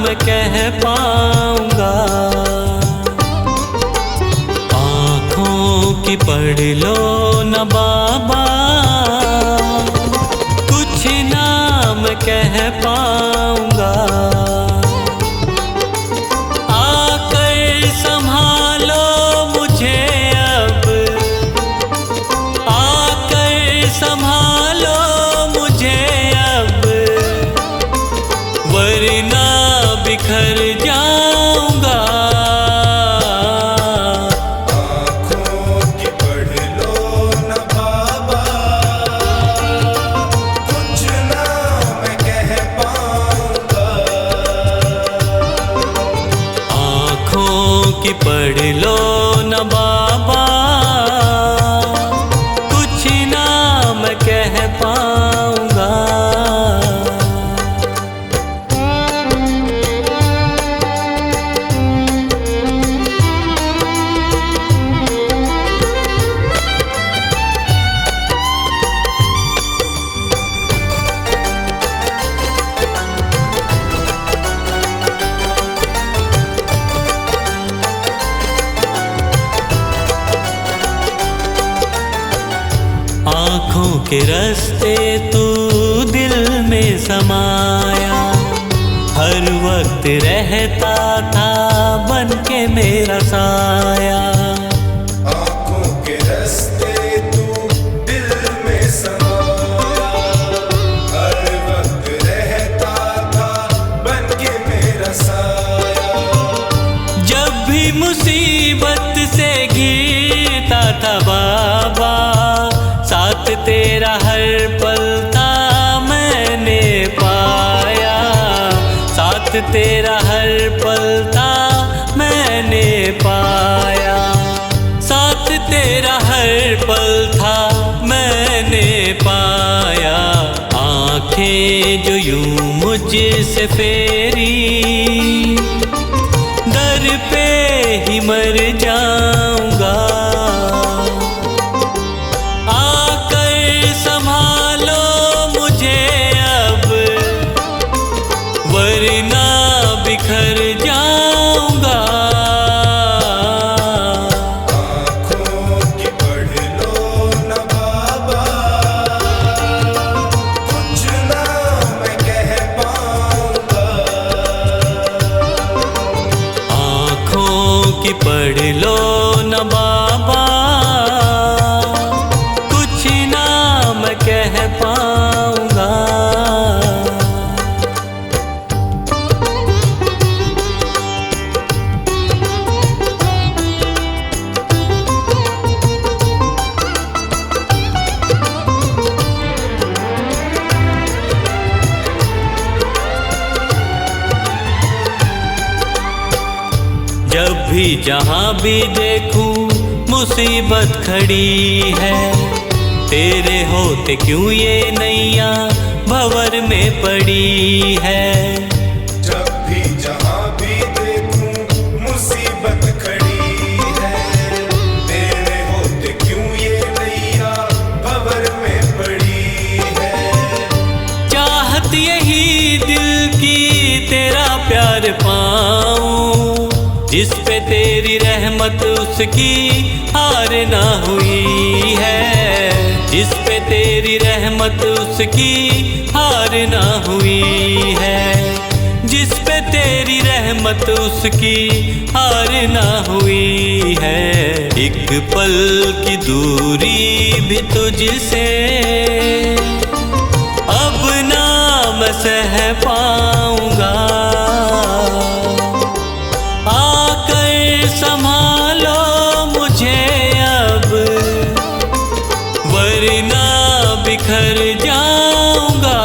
मैं कह पाऊंगा। आँखों की पढ़ लो न बाबा, कुछ ना मैं कह पाऊंगा। आकर संभालो मुझे अब, आकर संभालो मुझे अब, वरना बिखर जाऊंगा। आँखों की पढ़ लो न बाबा, कुछ ना मैं कह पाऊंगा। आँखों की पढ़ लो न बाबा, कुछ ना मैं कह पाऊंगा। आँखों के रास्ते तू दिल में समाया, हर वक्त रहता था बन के मेरा साया। आँखों के रास्ते तू दिल में समाया, हर वक्त रहता था बन के मेरा साया। जब भी मुसीबत से घिरता था बाबा, साथ तेरा हर पल था मैंने पाया। साथ तेरा हर पल था मैंने पाया। साथ तेरा हर पल था मैंने पाया। आंखें जो यूं मुझसे फेरी, दर पे ही मर जाऊंगा। आकर संभालो मुझे अब, वरना बिखर जाऊंगा। आँखों की पढ़ लो न बाबा, कुछ ना मैं कह पाऊंगा। आँखों की पढ़ लो न बाबा, कुछ ना मैं कह पाऊंगा। जब भी जहाँ भी देखूं मुसीबत खड़ी है, तेरे होते क्यों ये नैया भंवर में पड़ी है। जब भी जहाँ भी देखूं मुसीबत खड़ी है, तेरे होते क्यों ये नैया भंवर में पड़ी है। चाहत यही दिल की तेरा प्यार पाऊं, जिस पे तेरी रहमत उसकी हार ना हुई है। जिस पे तेरी रहमत उसकी हार ना हुई है। जिस पे तेरी रहमत उसकी हार ना हुई है। एक पल की दूरी भी तुझसे अब ना मैं सह पाऊंगा। आकर संभालो मुझे अब, वरना बिखर जाऊंगा।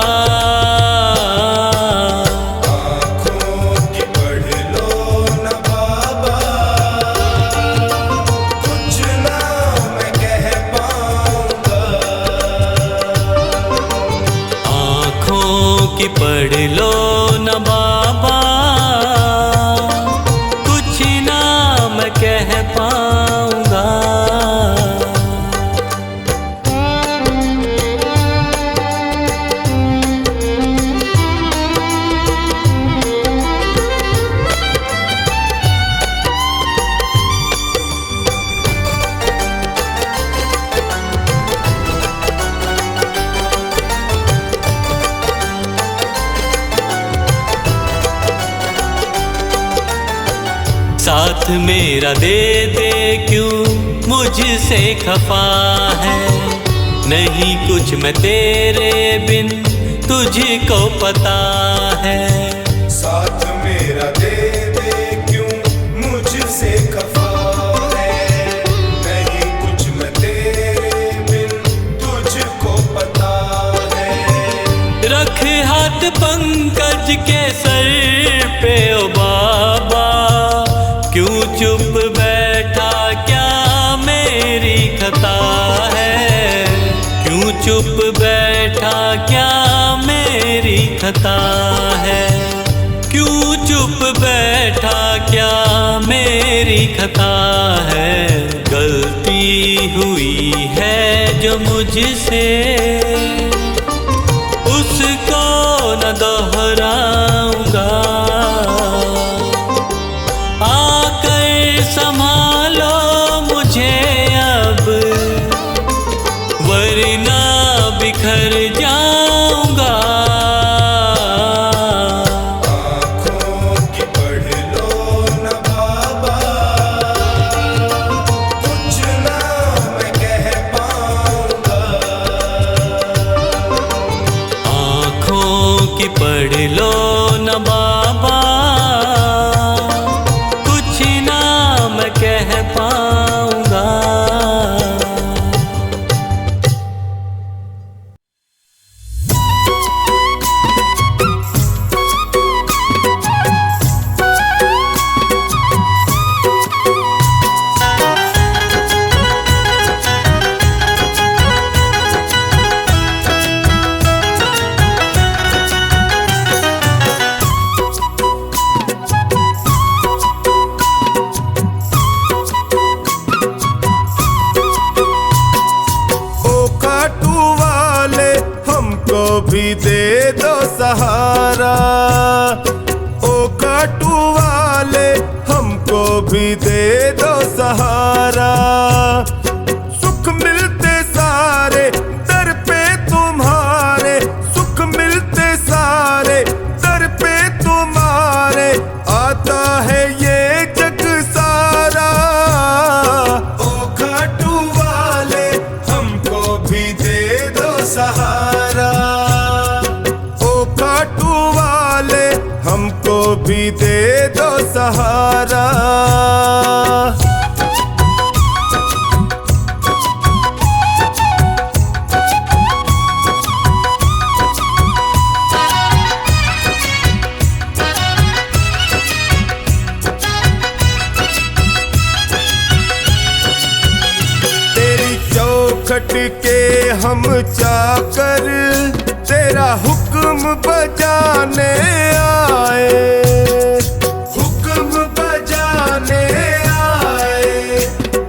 आँखों की पढ़ लो न बाबा, कुछ ना मैं कह पाऊंगा। आँखों की पढ़ लो न बाबा, कुछ ना मैं कह पाऊंगा। साथ मेरा दे दे क्यों मुझसे खफा है, नहीं कुछ मैं तेरे बिन तुझको पता है। साथ मेरा दे दे क्यों मुझसे खफा है, नहीं कुछ मैं तेरे बिन तुझको पता है। रख हाथ पंकज के सर पे ओ बाबा, क्यों चुप बैठा क्या मेरी खता है, क्यों चुप बैठा क्या मेरी खता है, क्यों चुप बैठा क्या मेरी खता है। गलती हुई है जो मुझसे उसको न दोहराऊंगा, आकर संभालो मुझे अब वरना बिखर जाऊंगा। आँखों की पढ़ लो न बाबा, कुछ ना मैं कह पाऊंगा। आँखों की पढ़ लो न बाबा, कुछ ना मैं कह पाऊंगा। भी दे दो सहारा, ओ काटू वाले हमको भी दे दो सहारा। सुख मिलते सारे दर पे तुम्हारे, सुख मिलते सारे दर पे तुम्हारे, आता है ये जग सारा। ओ काटू वाले हमको भी दे दो सहारा, हमको भी दे दो सहारा। तेरी चौखट के हम चाकर, तेरा हुक्म बजाने आए, हुक्म बजाने आए,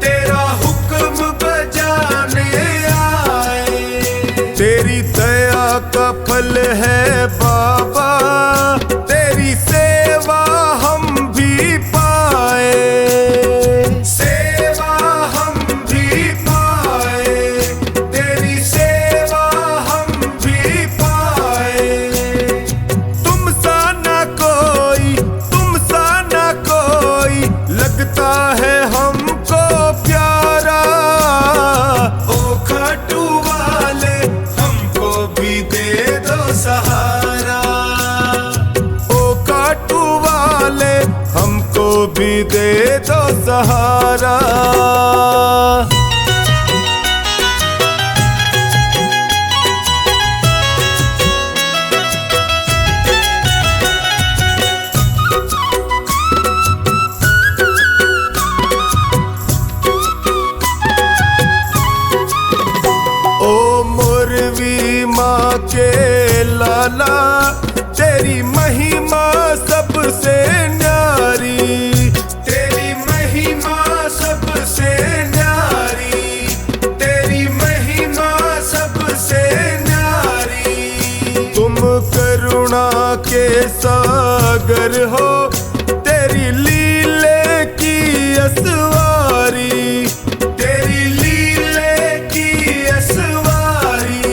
तेरा हुक्म बजाने आए। तेरी दया का फल है बाबा, तेरी सेवा हम भी पाए, सेवा हम भी पाए, तेरी सेवा हम भी पाए। तुम सा ना कोई, तुम सा ना कोई लगता है हमको प्यारा। ओ खाटू वाले हमको भी दे दो सहारा, ओ खाटू वाले हमको भी दे दो सहारा। माँ के लाला तेरी महिमा सबसे न्यारी, तेरी महिमा सबसे न्यारी, तेरी महिमा सबसे न्यारी। तुम करुणा के सागर हो, तेरी लीले की असवारी, तेरी लीले की असवारी,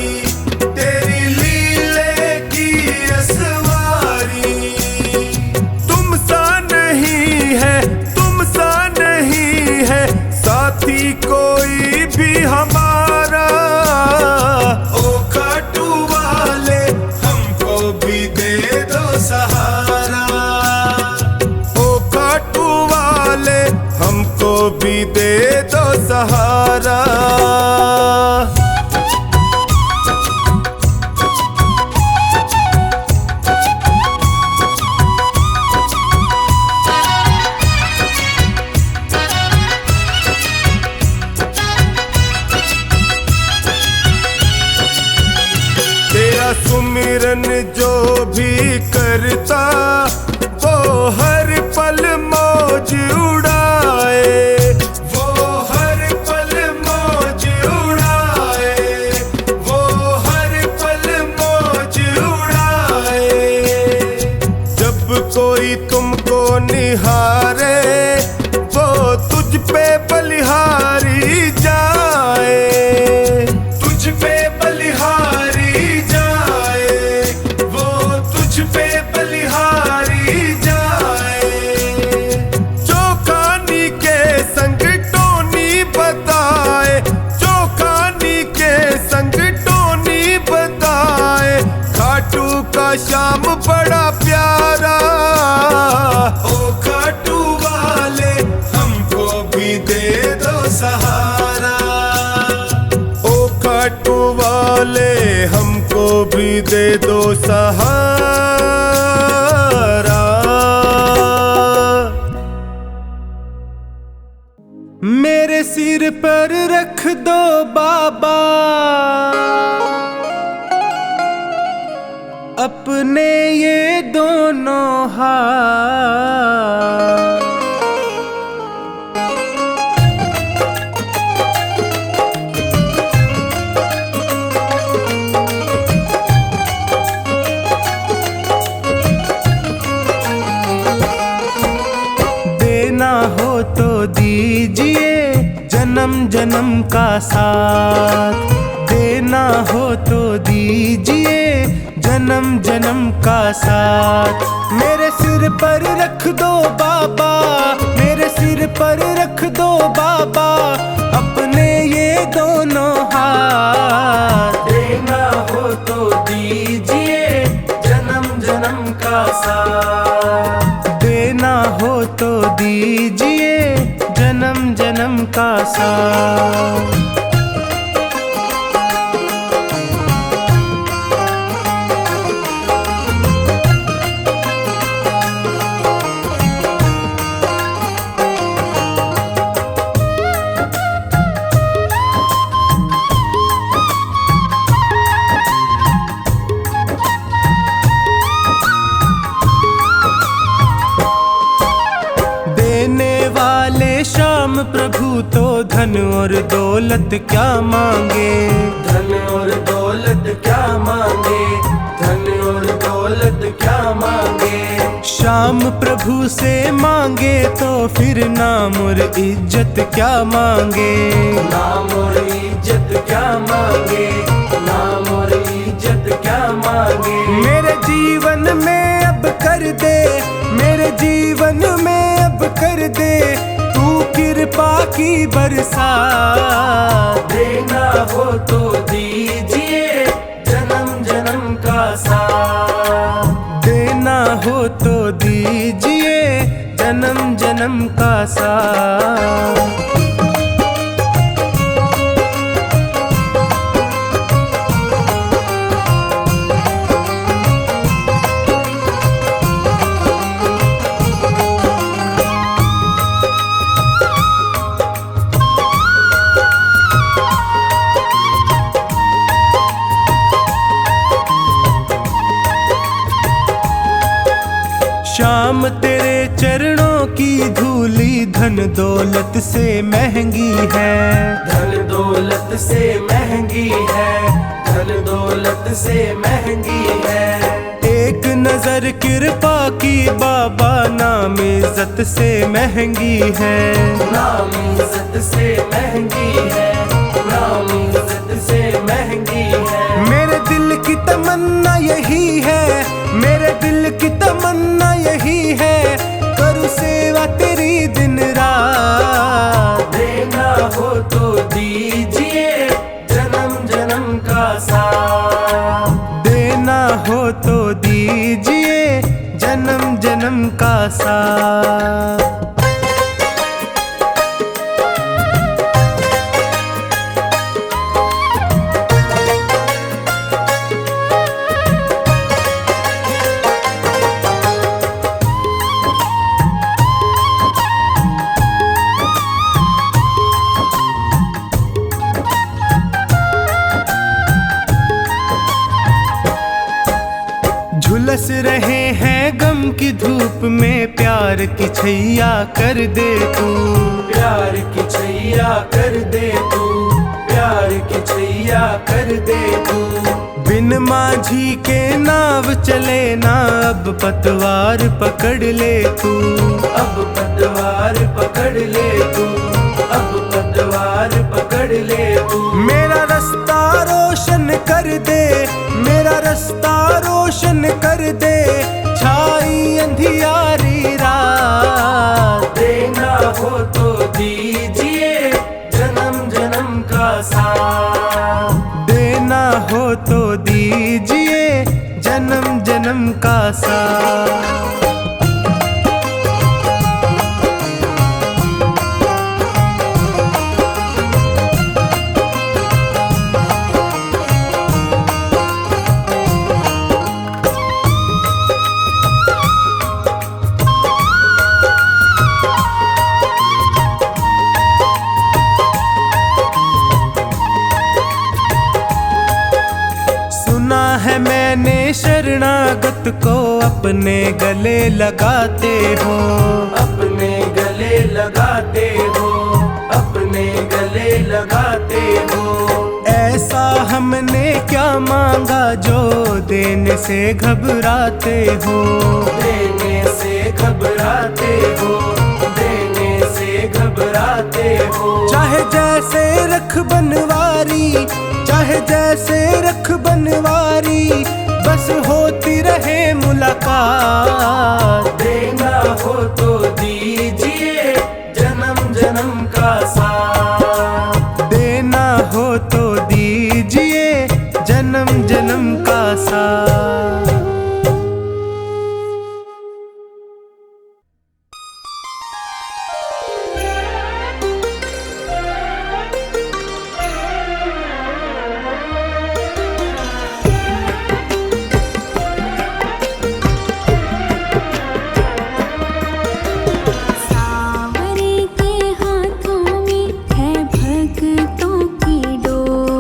तेरी लीले की असवारी। तुम सा नहीं है, तुम सा दे दो सहारा। तेरा सुमिरन जो भी करता वो हर पल मौज उड़ाए, वो हर पल मौज उड़ाए, वो हर पल मौज उड़ाए। जब कोई तुमको निहारे वो तुझ पे बलिहारी जाए, तुझ पे बलिहारी जाए, वो तुझ पे बलिहारी जाए। चौकानी के संग टोनी बताए, चौकानी के संग टोनी बताए, खाटू का शाम बड़ा प्यारा। ओ खाटू वाले हमको भी दे दो सहारा, ओ खाटू वाले हमको भी दे दो सहारा। मेरे सिर पर रख दो बाबा अपने ये दोनों हाथ। देना हो तो दीजिए जन्म जन्म का साथ, देना हो तो दीजिए जन्म जन्म का साथ। मेरे सिर पर रख दो बाबा, मेरे सिर पर रख दो बाबा अपने ये दोनों हाथ। देना हो तो दीजिए जन्म जन्म का साथ, देना हो तो दीजिए जन्म जन्म का साथ। श्याम प्रभु तो धन और दौलत क्या मांगे, धन और दौलत क्या मांगे, धन और दौलत क्या मांगे। श्याम प्रभु से मांगे तो फिर नाम और इज्जत क्या मांगे, नाम और इज्जत क्या मांगे, नाम और इज्जत क्या मांगे। मेरे जीवन में अब कर दे, मेरे जीवन में अब कर दे कृपा की बरसात। देना हो तो दीजिए जन्म जन्म का साथ, देना हो तो दीजिए जन्म जन्म का साथ। श्याम तेरे चरणों की धूली धन दौलत से महंगी है, धन दौलत से महंगी है, धन दौलत से महंगी है। एक नजर कृपा की बाबा नाम इज्जत से महंगी है, नाम इज्जत से महंगी है, नाम इज्जत से महंगी है। मेरे दिल की तमन्ना यही है, मेरे दिल की तमन्ना यही है, करूँ सेवा तेरी दिन रात। देना हो तो दीजिए जन्म जन्म का साथ, देना हो तो दीजिए जन्म जन्म का साथ। हैं गम की धूप में, प्यार की छैया कर दे तू, प्यार की छैया कर दे तू, प्यार की छैया कर दे तू। बिन माझी के नाव चले ना, अब पतवार पकड़ ले तू, अब पतवार पकड़ ले तू, अब पतवार पकड़ ले तू। मेरा रास्ता रोशन कर दे, मेरा रास्ता रोशन कर दे, छाई अंधियारी रात। देना हो तो दीजिए जन्म जन्म का साथ, देना हो तो दीजिए जन्म जन्म का साथ। सुना है मैंने शरणागत को अपने गले लगाते हो, अपने गले लगाते हो, अपने गले लगाते हो। ऐसा हमने क्या मांगा जो देने से घबराते हो, देने से घबराते हो, देने से घबराते हो। चाहे जैसे रख बनवारी, चाहे जैसे रख बनवारी, बस होती रहे मुलाकात। देना हो तो दीजिए जन्म जन्म का साथ, देना हो तो दीजिए जन्म जन्म का साथ। सावरे के हाथों में है भक्तों की डोर।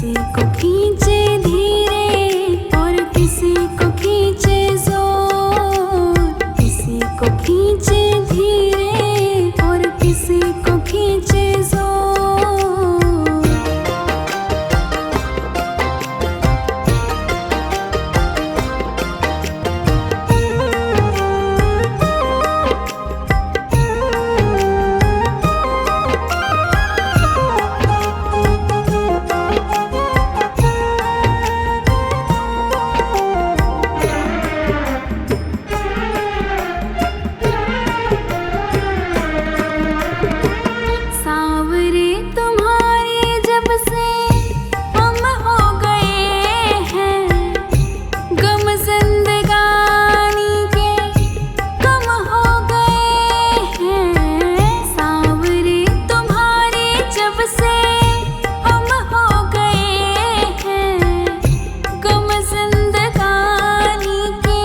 किसी को खींचे धीरे और किसी को खींचे जोर, किसी को खींचे धीरे और किसी को खींचे जोर। सांवरे तुम्हारे जब से हम हो गए हैं, गम जिंदगानी के कम हो गए हैं। सांवरे तुम्हारे जब से हम हो गए हैं, गम जिंदगानी के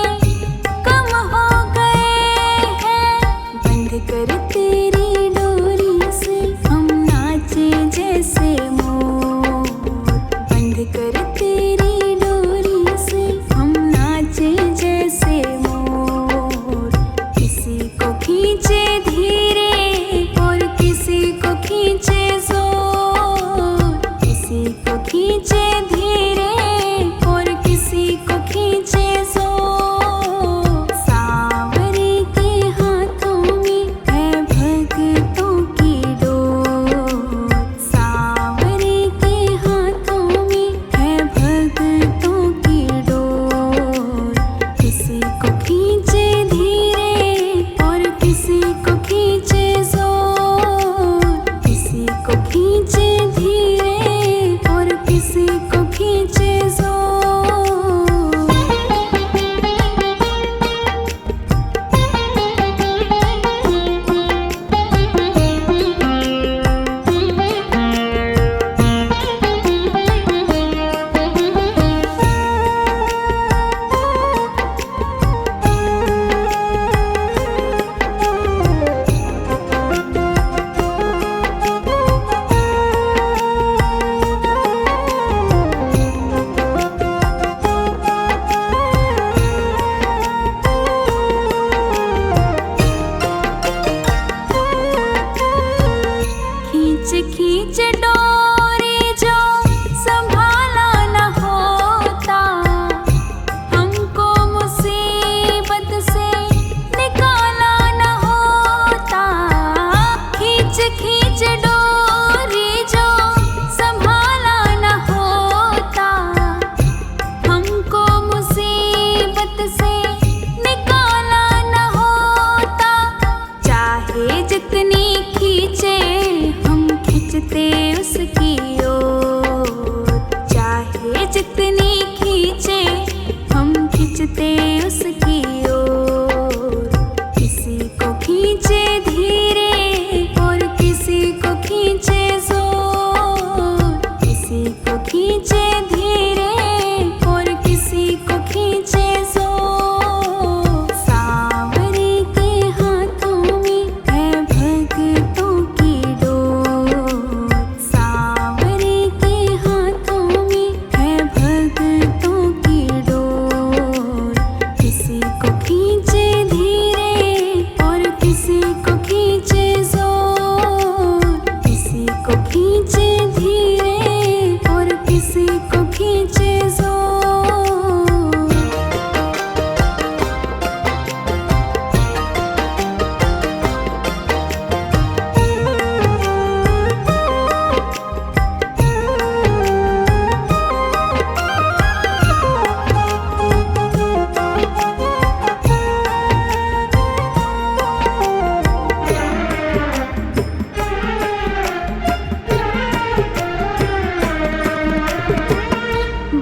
कम हो गए हैं। बंद कर तेरी डोरी से हम नाचे जैसे मोर, बंद कर तेरी डोरी से हम नाचे जैसे मोर। किसी को खींचे धीरे और किसी को खींचे जोर, किसी को खींचे धीरे और किसी को खींचे जोर। सांवरे के हाथों में है भक्तों की डोर, सांवरे के हाथों में है भक्तों की डोर। किसी को खींचे धीरे और किसी को खींचे जोर, किसी को खींचे धीरे और किसी को खींचे जोर। खींच खींच डोरी जो संभाला न होता, हमको मुसीबत से निकाला न होता। खींच खींच डोरी जो संभाला न होता, हमको मुसीबत से निकाला न होता। चाहे जितनी खींचे हम खींचते उसकी ओर, चाहे जितनी खींचे हम खींचते उसकी ओर। किसी को खींचे धीरे और किसी को खींचे जोर, किसी को खींचे धीरे और किसी को खींचे जोर। सांवरे के हाथों में है भक्तों की डोर, सांवरे के हाथों में है भक्तों की डोर। किसी को खींचे धीरे और किसी को खींचे जोर, किसी को खींचे धीरे और किसी को खींचे जोर।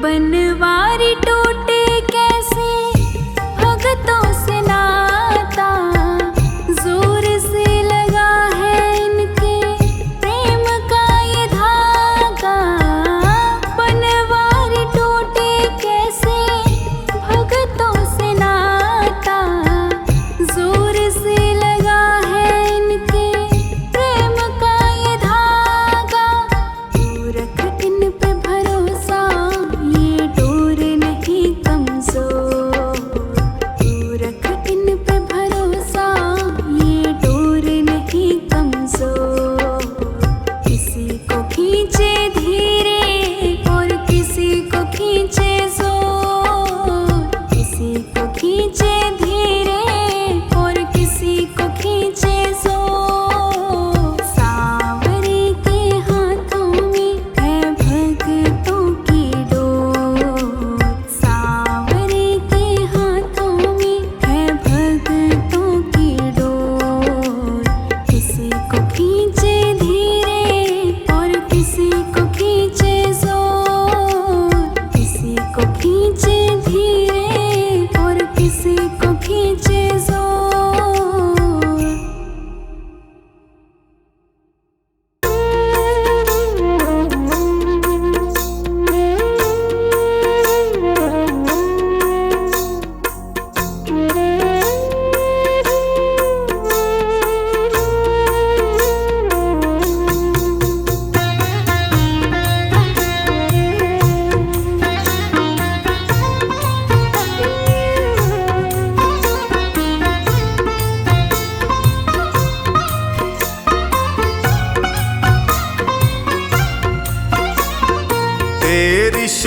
बनवारी टूटे कैसे भगतों से नाता, जोर से लगा है इनके प्रेम का ये धागा। बनवारी टूटे कैसे भगतों से नाता, जोर से लगा है इनके प्रेम का ये धागा। तू रख इन पे भरोसा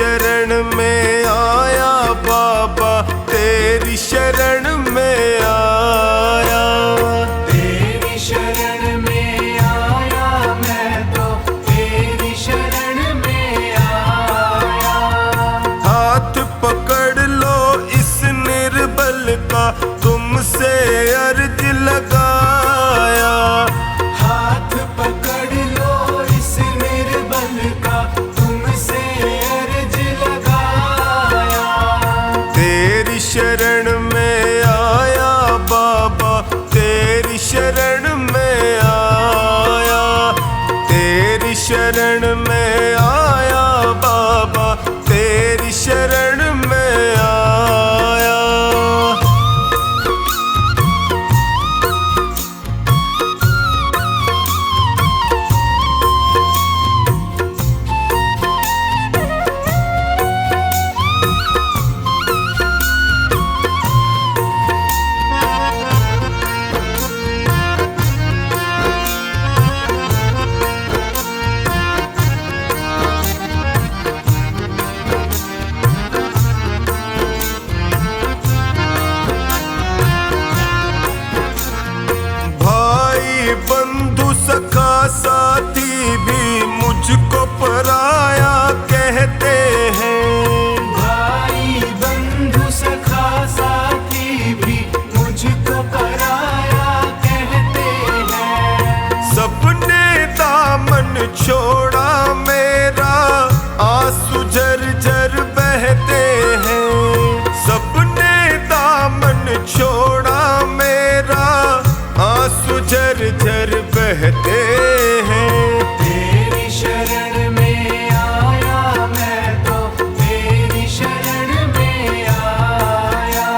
शरण में आया बाबा, तेरी शरण में आया। तेरी शरण में आया मैं तो, तेरी शरण में आया। हाथ पकड़ लो इस निर्बल का, तुमसे अर्ज लगाया। हाथ पकड़ लो इस निर्बल का, तुमसे अर्ज लगाया। तेरी शरण में आया बाबा, तेरी शरण में आया। तेरी शरण में आया बाबा, तेरी शरण में आया। बंधु सखा साथी भी मुझको पराया कहते हैं। भाई बंधु सखा साथी भी मुझको पराया कहते हैं। सबने दामन छोड़ा मेरा, आंसू झरझर बहते हैं। सबने दामन छोड़ा मेरा, आंसू झरझर बहते हैं। तेरी शरण में आया मैं तो, तेरी शरण में आया।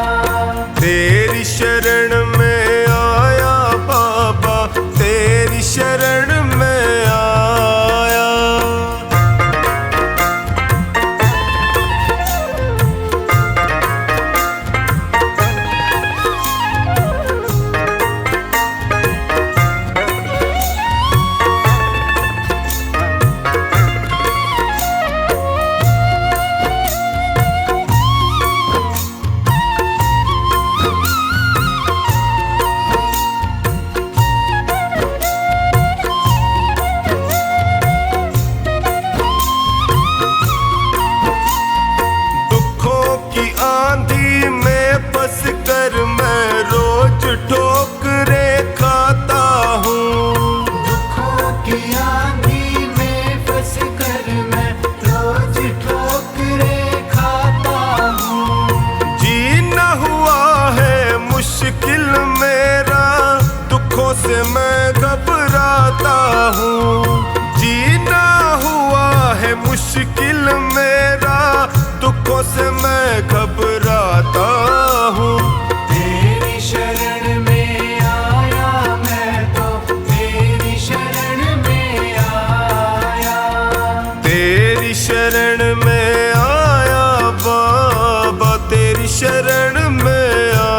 तेरी शरण में आया बाबा, तेरी शरण में आया। आंधी में फंस कर मैं रोज ठोकरें खाता हूँ। दुखों की आंधी में फंस कर मैं रोज ठोकरें खाता हूँ। जीना हुआ है मुश्किल मेरा, दुखों से मैं घबराता हूँ। जीना हुआ है मुश्किल मेरा, दुखों से मैं घबराता हूँ। तेरी शरण में आया मैं तो, तेरी शरण में आया। तेरी शरण में आया बाबा, तेरी शरण में आया।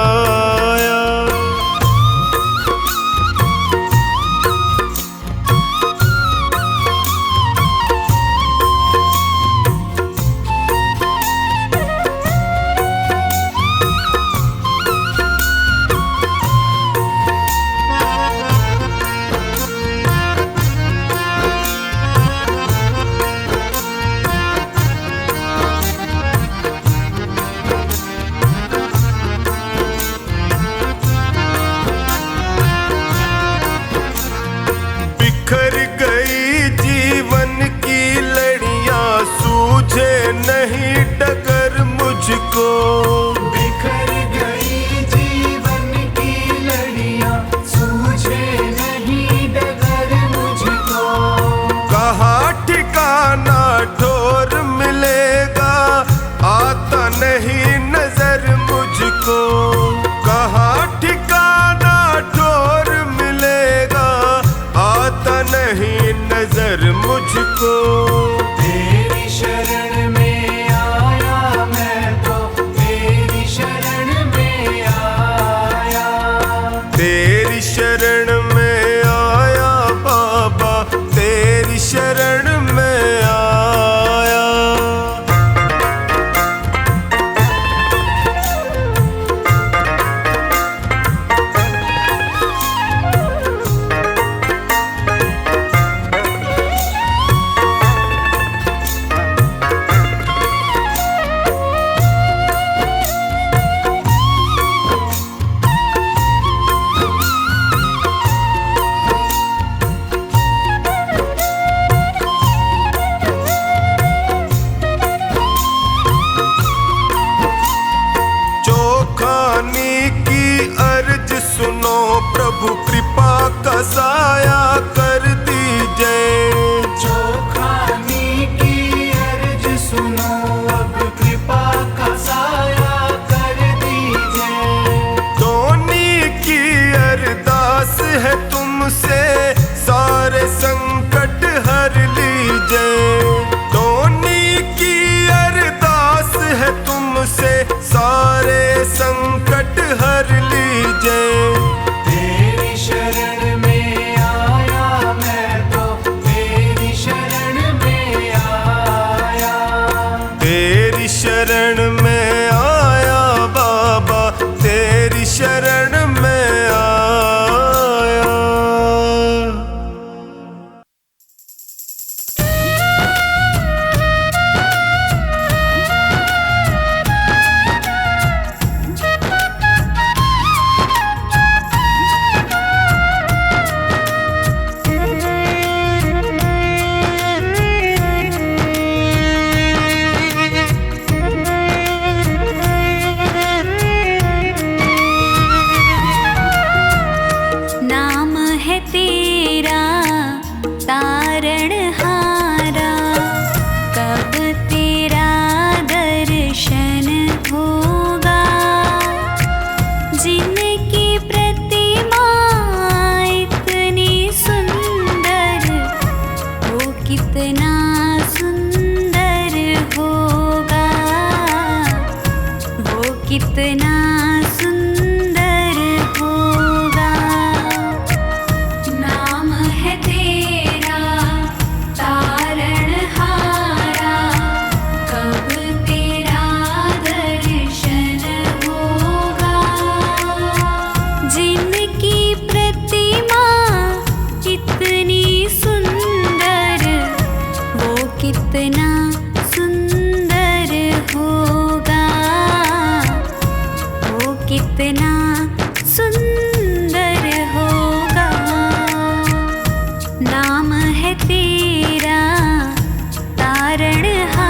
से सारे संकट हर लीजे। तेरी शरण में आया मैं तो, तेरी शरण में आया। तेरी शरण में आया बाबा, तेरी शरण में आया। नाम है तेरा तारणहारा, कब तेरा दर्शन होगा। जिनकी प्रतिमा इतनी सुंदर, वो कितना सुंदर होगा, वो कितना सुंदर होगा। नाम है तेरा तारणहारा, कब तेरा दर्शन होगा। जिनकी प्रतिमा इतनी सुंदर, वो कितना सुंदर होगा, वो कितना सुंदर होगा। नाम है तेरा तारणहारा।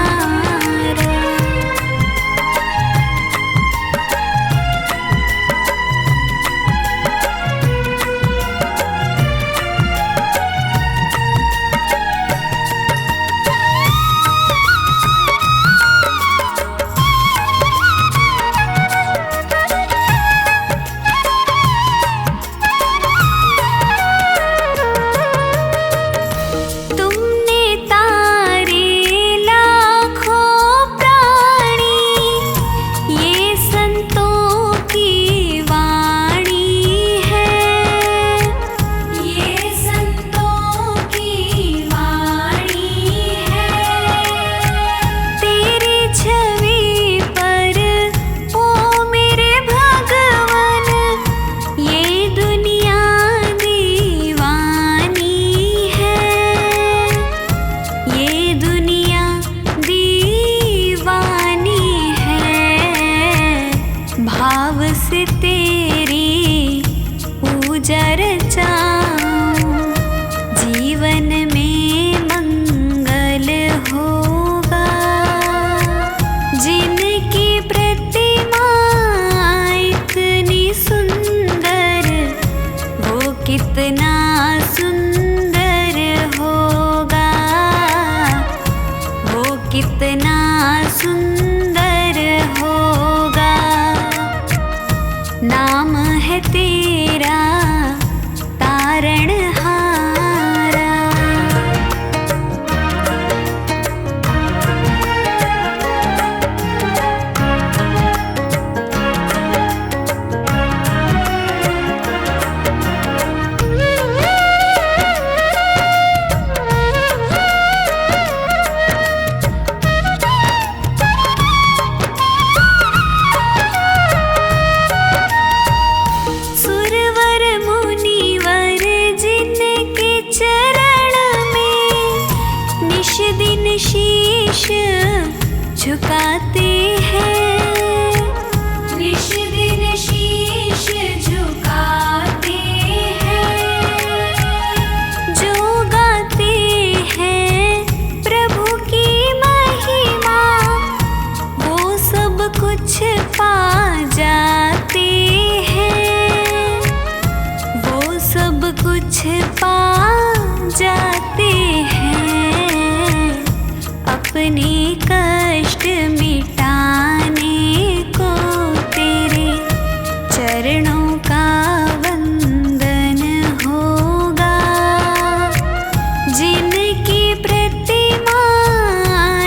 तुमने तारे लाखों प्राणी, ये संतों की वाणी है, ये संतों की वाणी है। तेरी छवि पर ओ मेरे भगवन, ये दुनिया दीवानी है, ये दुनिया दीवानी है। भाव से तेरी पूजा रचाऊं, जीवन में मंगल होगा। जिनकी प्रतिमा इतनी सुंदर, वो कितना सुंदर होगा, वो कितना सुंदर होगा। नाम है तेरा तारणहारा। सुरवर मुनिवर जिनके चरण में निश दिन शीश झुकाते हैं, निश दिन शीश झुकाते हैं। जो गाते हैं प्रभु की महिमा, वो सब कुछ पा जाते हैं, वो सब कुछ पा जाते हैं। अपने कष्ट मिटाने को तेरे चरणों का वंदन होगा। जिनकी प्रतिमा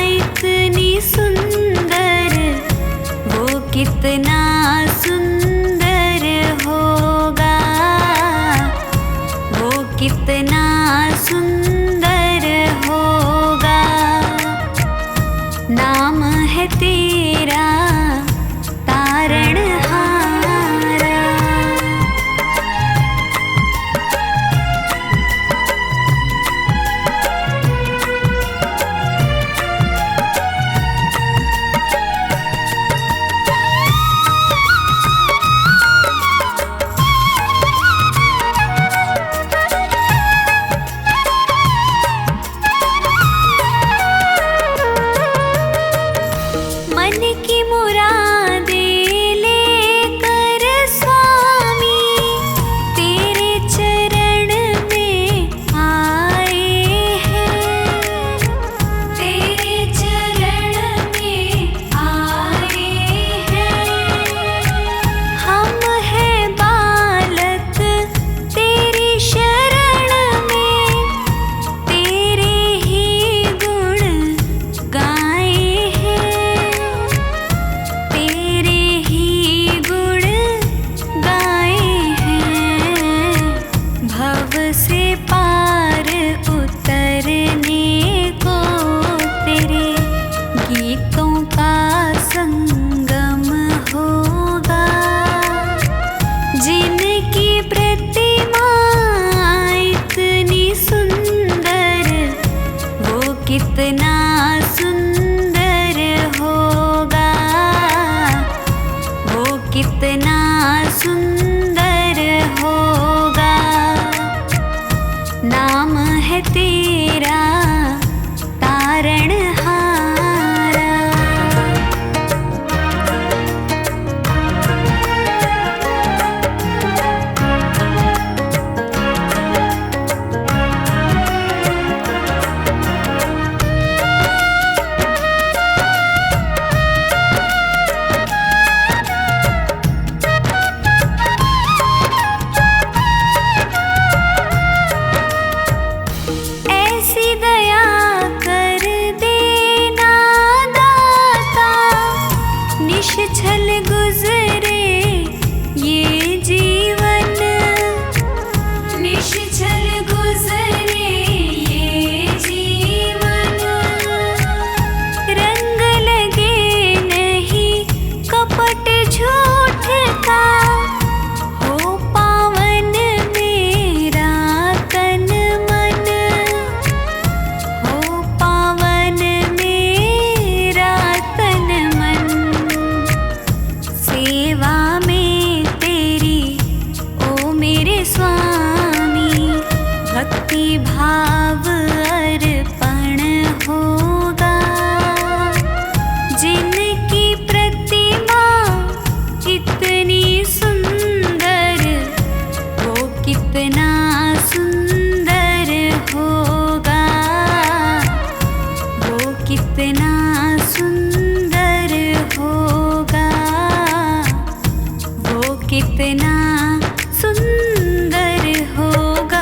इतनी सुंदर, कितना सुंदर होगा, वो कितना सुंदर होगा। नाम है तेरा तारणहारा। मन की मुरादें लेकर स्वामी तेरे चरण में आए हैं, तेरे चरण में आए हैं। हम हैं बालक तेरी शरण में, तेरे ही गुण गाए हैं, तेरे ही गुण गाए हैं। भव से पार उतरने को तेरे गीतों का संगम होगा। जिनकी प्रतिमा इतनी सुंदर, वो कितना सुंदर होगा, वो कितना सुंदर होगा। नाम है तेरा तारणहारा। ऐसी दया कर देना दाता, निश्छल गुजरे ये जीवन, निश्छल गुजरे ये जीवन। रंग लगे नहीं कपट झूठ का, हो पावन मेरा तन मन, हो पावन मेरा तन मन। सेवा में तेरी ओ मेरे स्वामी, भक्ति भाव अर्पण होगा। जिनकी प्रतिमा इतनी सुंदर, वो कितना सुंदर होगा, वो कितना सुंदर होगा, वो कितना सुंदर होगा।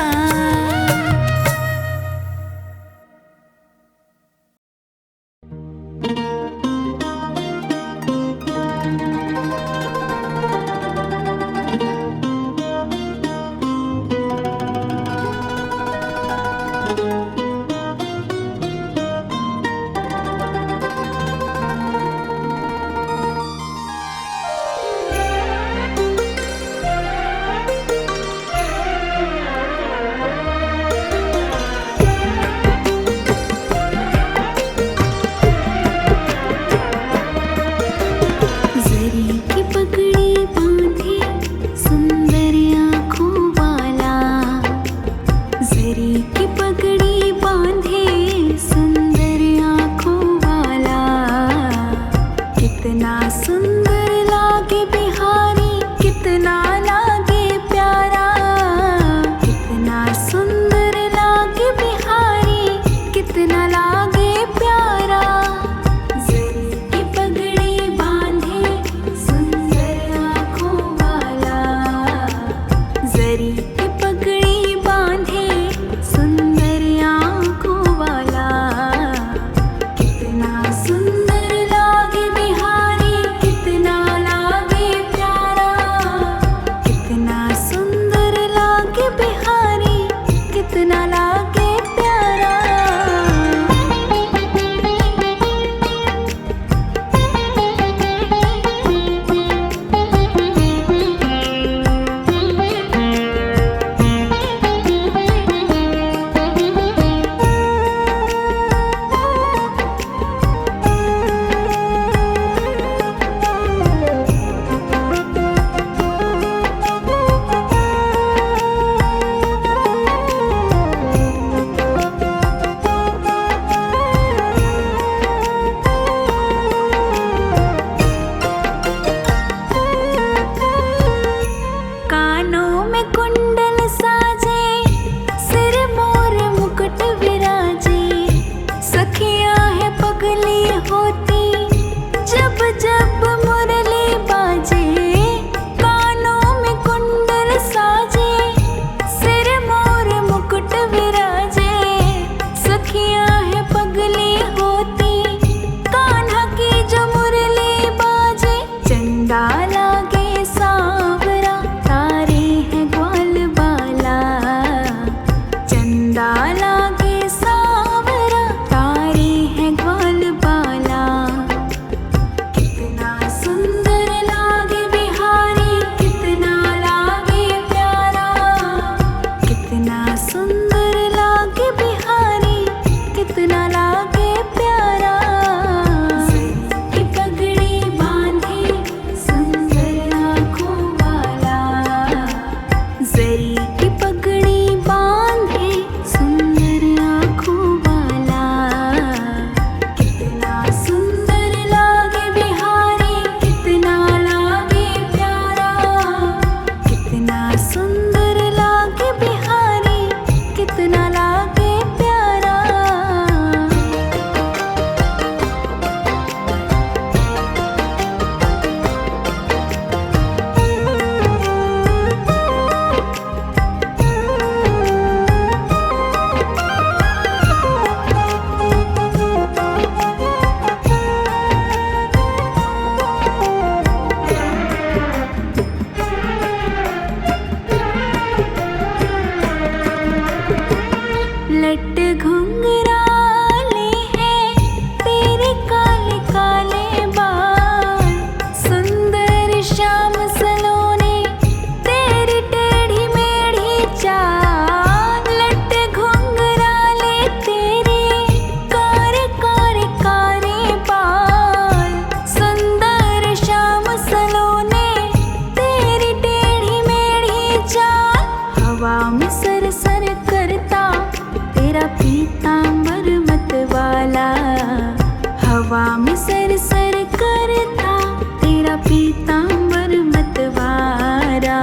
सर करता तेरा पीतांबर मतवारा।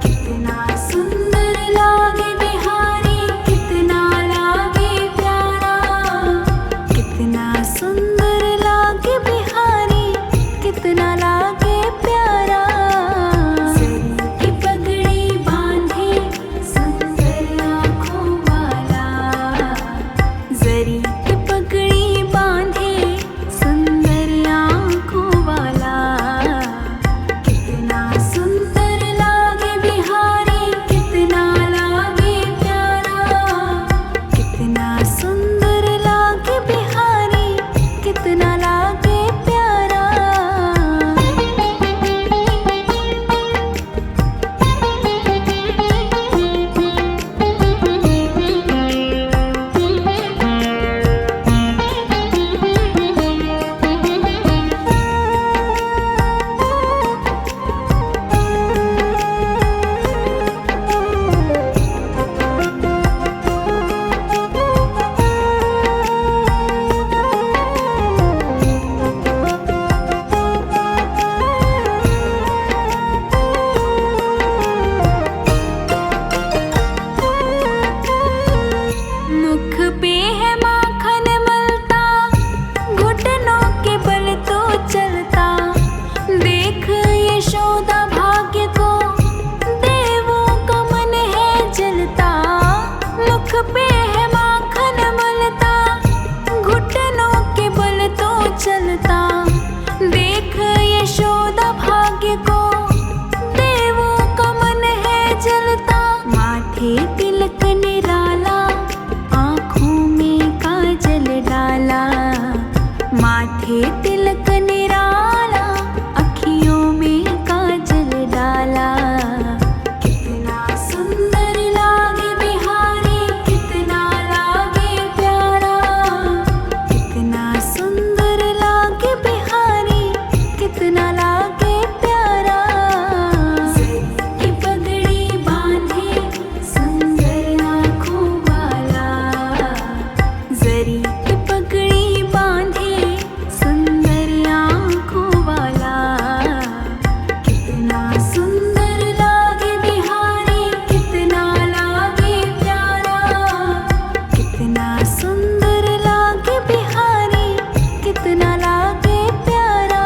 कितना सुंदर लागे बिहारी, कितना लागे प्यारा। कितना सुंदर लागे बिहारी, कितना लागे प्यारा। जरी की पगड़ी बांधे सुंदर आँखों वाला। जरी की पगड़ी बांधे सुंदर आँखों वाला। कितना सुंदर लागे बिहारी, कितना लागे प्यारा। कितना सुंदर लागे बिहारी, कितना लागे प्यारा। मुख पे है माखन मलता, घुटनों के बल तो चलता। देख यशोदा भाग्य को, देवों का मन है जलता। मुख पे है माखन मलता, घुटनों के बल तो चलता। देख यशोदा भाग्य को, देवों का मन है जलता। माथे तिलक निराला, आँखों में काजल डाला। माथे तिलक निराला, अखियों में काजल डाला। कितना सुंदर लागे बिहारी, कितना लागे प्यारा। कितना सुंदर लागे बिहारी, कितना लागे प्यारा। जरी की पगड़ी बांधे सुंदर आँखों वाला। जरी की पगड़ी बांधे सुंदर आँखों वाला। कितना सुंदर लागे बिहारी, कितना लागे प्यारा। कितना सुंदर लागे बिहारी, कितना लागे प्यारा।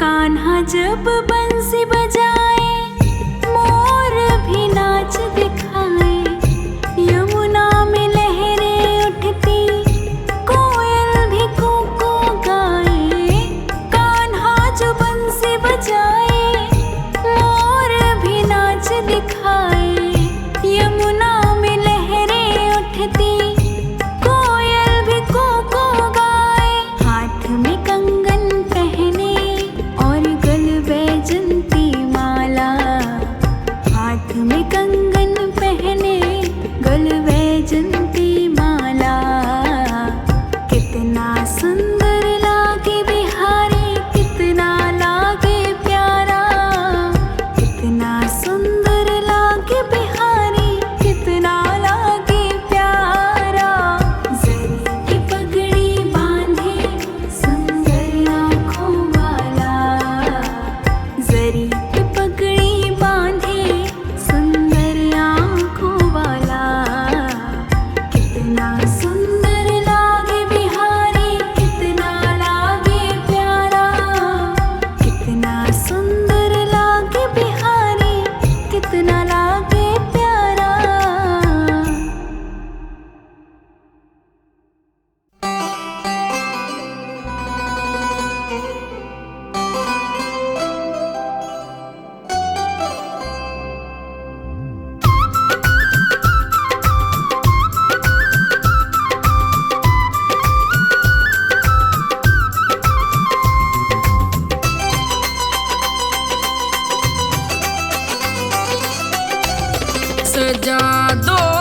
कान्हा जब बंसी बजाए, मोर भी नाच दिखाए। यमुना में लहरें उठती, कोयल भी कूकू गाए। कान्हा जो बंसी बजाए, मोर भी नाच दिखाए। यमुना में लहरें उठती, कोयल भी कूकू गाए। हाथ में कंगन पहने और गल बैजंती माला। सजा दो